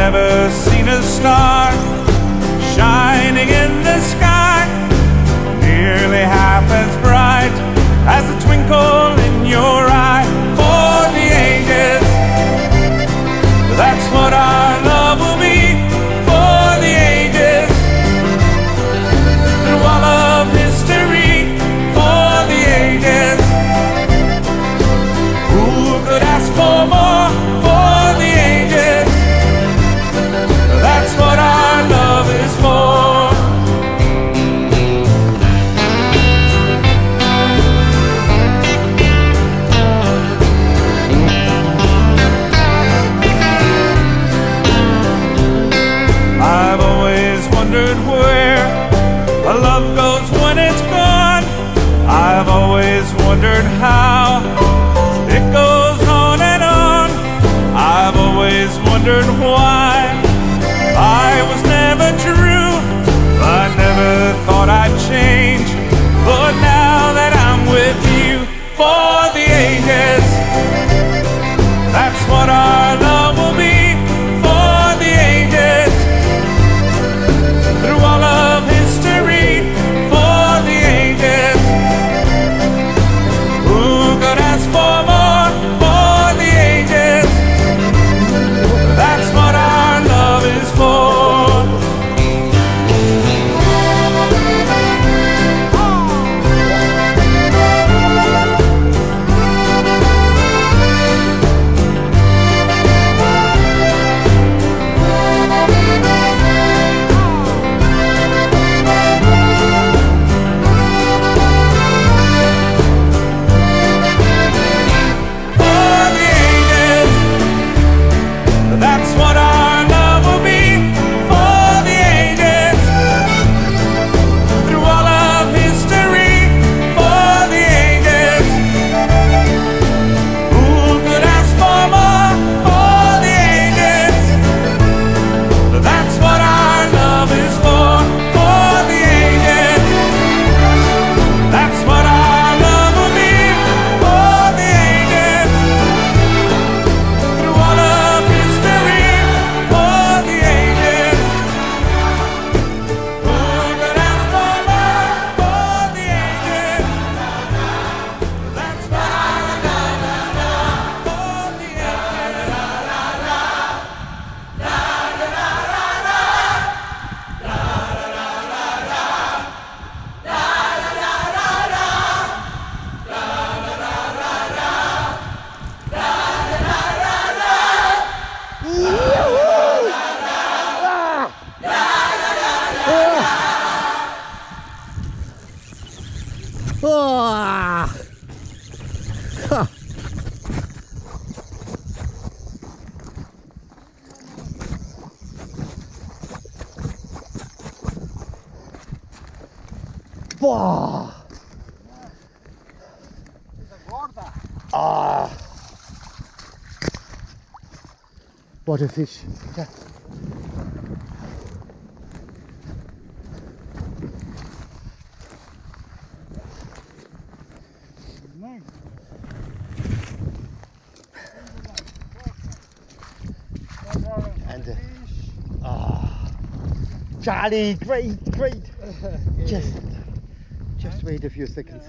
never seen a star shining in the sky nearly half as bright as the twinkle in your eye. For the ages, that's what our love will be. For the ages, through all of history. For the ages, who could ask for more? For the ages, that's what our love is for. I've always wondered where a love goes when it's gone. I've always wondered how it goes on and on. I've always wondered why I was never true. I never thought I'd change, but now that I'm with you, for the ages, that's what our love will be. For the ages, through all of history. For the ages, who could ask for more? For the ages, that's what our love is for. That's what our love will be. For the ages, through all of history. For the ages, who could ask for more? For the ages, that's what our love is for. For the ages, that's what our love will be. For the ages, through all of history. For the ages, who could ask for more? For the ages, that's what our love is for. For the ages. Wow. Ah. What a fish. Yeah. And Charlie, great. Just wait a few seconds.